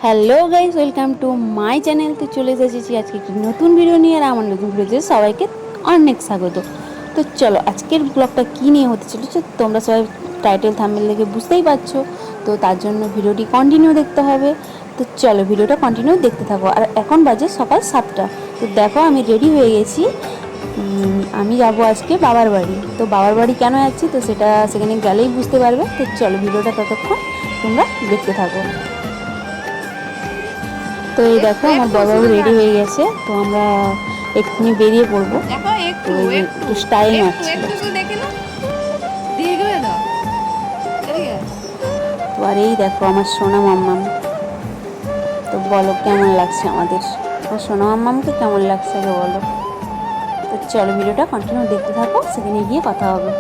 Hello guys, welcome to my channel. তো চলে এসেছি আজকে একটি নতুন ভিডিও নিয়ে। আর আমার নতুন ভিডিওতে সবাইকে অনেক স্বাগত। তো চলো আজকের ব্লগটা কী নিয়ে হতে চলেছে তোমরা সবাই টাইটেল থাম্বনেল দেখে বুঝতেই পারছো। তো তার জন্য ভিডিওটি কন্টিনিউ দেখতে হবে। তো চলো ভিডিওটা কন্টিনিউ দেখতে থাকো। আর এখন বাজে সকাল 7টা। তো দেখো আমি রেডি হয়ে গেছি। আমি যাবো আজকে বাবার বাড়ি। তো বাবার বাড়ি কেন যাচ্ছি তো সেটা সেখানে গেলেই বুঝতে পারবে। তো চলো ভিডিওটা ততক্ষণ তোমরা দেখতে থাকো। তো এই দেখো আমার বড়বাবু রেডি হয়ে গেছে। তো আমরা এক্ষুনি বেরিয়ে পড়বো। তো এই যে একটু স্টাইল মারছি। তো আর এই দেখো আমার সোনা মাম্মাম। তো বলো কেমন লাগছে আমাদের সোনা মাম্মামকে, কেমন লাগছে আগে বলো। তো চলো ভিডিওটা কন্টিনিউ দেখতে থাকো, সেখানে গিয়ে কথা হবে।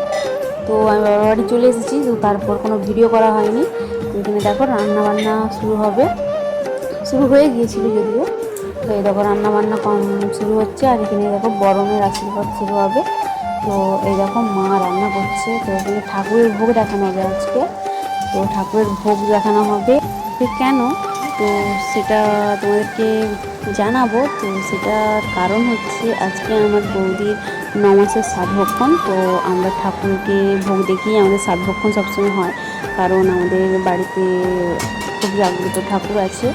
তো আমি বাবার বাড়ি চলে এসেছি। তো তারপর কোনো ভিডিও করা হয়নি। তো এখানে দেখো রান্না বান্না শুরু হয়ে গিয়েছিল যদিও। তো এই দেখো রান্না বান্না শুরু হচ্ছে। আর এখানে দেখো বরণের আশীর্বাদ শুরু হবে। তো এই দেখো মা রান্না করছে। তো এখানে ঠাকুরের ভোগ দেখানো হবে আজকে। তো ঠাকুরের ভোগ দেখানো হবে কেন তো সেটা তোমাদেরকে জানাবো। তো সেটার কারণ হচ্ছে আজকে আমার বৌদির 9 মাসের সাতভক্ষণ। তো আমরা ঠাকুরকে ভোগ দেখিয়ে আমাদের সাতভক্ষণ সবসময় হয়, কারণ আমাদের বাড়িতে খুব জাগ্রত ঠাকুর আছে।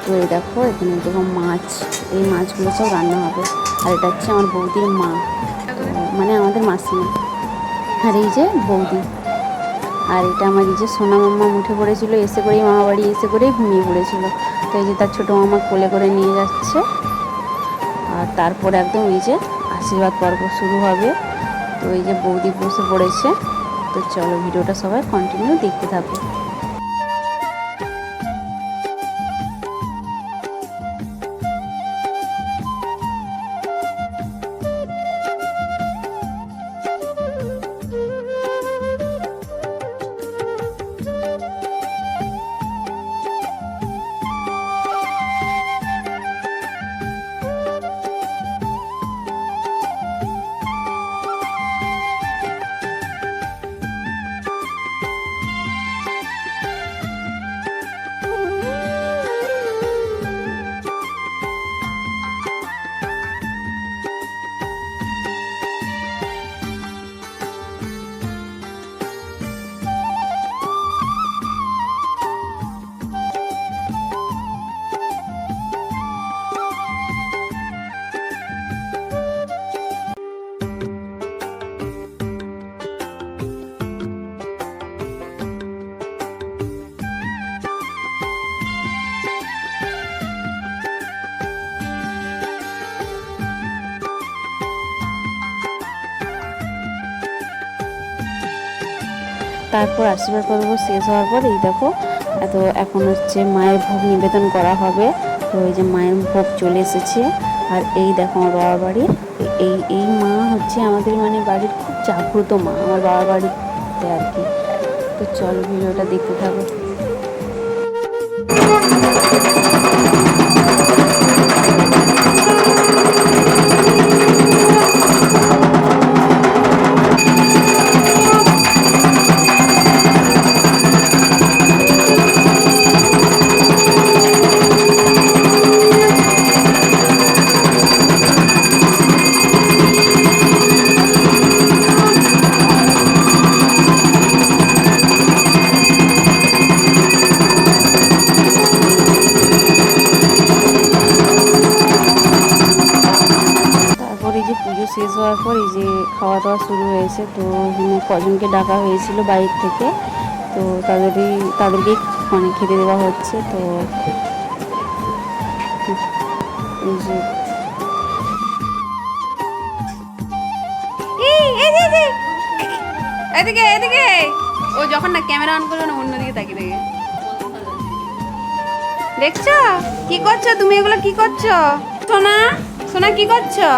তো এই দেখো এখানে দেখো মাছ, এই মাছগুলো সব রান্না হবে। আর এটা হচ্ছে আমার বৌদির মা, মানে আমাদের মাসিমা। আর এই যে বৌদি, আর এটা আমার এই যে সোনা মাম্মা উঠে পড়েছিল, এসে করেই মামা বাড়ি এসে করেই ঘুমিয়ে পড়েছিল। তো এই যে তার ছোটো মামা কোলে করে নিয়ে যাচ্ছে। আর তারপর একদম এই যে আশীর্বাদ পর্ব শুরু হবে। তো এই যে বৌদি বসে পড়েছে। তো চলো ভিডিওটা সবাই কন্টিনিউ দেখতে থাকো। তারপর আশীর্বাদ পর্ব শেষ হওয়ার পর এই দেখো এখন হচ্ছে মায়ের ভোগ নিবেদন করা হবে। তো এই যে মায়ের ভোগ চলে এসেছে। আর এই দেখো আমার বাবার বাড়ির এই মা হচ্ছে আমাদের মানে বাড়ির খুব জাগ্রত মা আমার বাবার বাড়িতে আর কি। তো চলো ভিডিওটা দেখতে থাকো। এই যে পুজো শেষ হওয়ার পর এই যে খাওয়া দাওয়া শুরু হয়েছে। তো এখানে কজনকে ডাকা হয়েছিল বাইরে থেকে। তো তাদেরকেই মানে খেতে দেওয়া হচ্ছে। তো এই যে এদিকে এদিকে ও যখন না ক্যামেরা অন করবে না অন্যদিকে তাকিয়ে দেখে। দেখছো কি করছো তুমি? এগুলো কি করছো? সোনা সোনা কি করছো?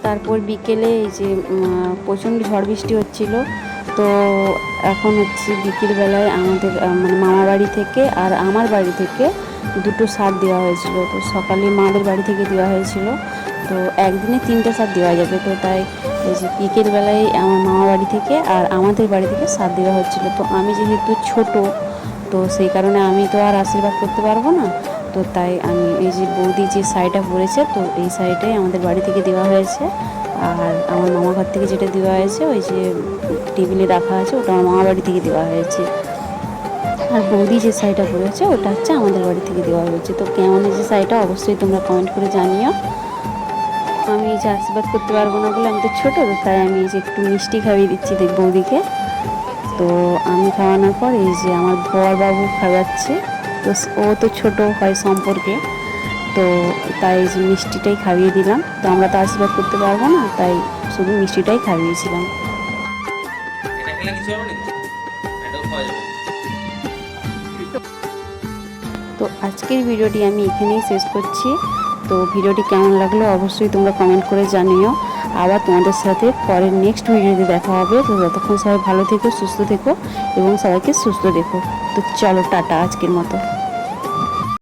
তারপর বিকেলে এই যে প্রচণ্ড ঝড় বৃষ্টি হচ্ছিল। তো এখন হচ্ছে বিকেলবেলায় আমাদের মানে মামা বাড়ি থেকে আর আমার বাড়ি থেকে দুটো সার দেওয়া হয়েছিল। তো সকালে মাদের বাড়ি থেকে দেওয়া হয়েছিল, তো একদিনে 3টে সার দেওয়া যাবে। তো তাই এই যে বিকেলবেলায় আমার মামা বাড়ি থেকে আর আমাদের বাড়ি থেকে সার দেওয়া হচ্ছিল। তো আমি যেহেতু ছোট, তো সেই কারণে আমি তো আর আশীর্বাদ করতে পারবো না। তো তাই আমি এই যে বৌদি যে শাড়িটা পরেছে, তো এই শাড়িটাই আমাদের বাড়ি থেকে দেওয়া হয়েছে। আর আমার মামা ঘর থেকে যেটা দেওয়া হয়েছে ওই যে টেবিলে রাখা আছে, ওটা আমার মামা বাড়ি থেকে দেওয়া হয়েছে। আর বৌদি যে শাড়িটা পরেছে ওটা হচ্ছে আমাদের বাড়ি থেকে দেওয়া হয়েছে। তো কেমন এই যে শাড়িটা অবশ্যই তোমরা কমেন্ট করে জানিও। আমি এই যে আশীর্বাদ করতে পারবো না বলে, আমি তো ছোটো, তো তাই আমি এই যে একটু মিষ্টি খাইয়ে দিচ্ছি বৌদিকে। তো আমি খাওয়ানোর পর এই যে আমার বর বাবু খাওয়াচ্ছে। তো ও তো ছোট হয় সম্পর্কে, তো তাই এই যে মিষ্টিটাই খাইয়ে দিলাম। তো আমরা তো আশীর্বাদ করতে পারবো না, তাই শুধু মিষ্টিটাই খাইয়েছিলাম। তো আজকের ভিডিওটি আমি এখানেই শেষ করছি। তো ভিডিওটি কেমন লাগলো অবশ্যই তোমরা কমেন্ট করে জানিও। আবার তোমাদের সাথে পরের নেক্সট ভিডিওতে দেখা হবে। তো ততক্ষণ সবাই ভালো থেকো, সুস্থ থেকো এবং সবাইকে সুস্থ রেখো। তো চলো টাটা আজকের মতো।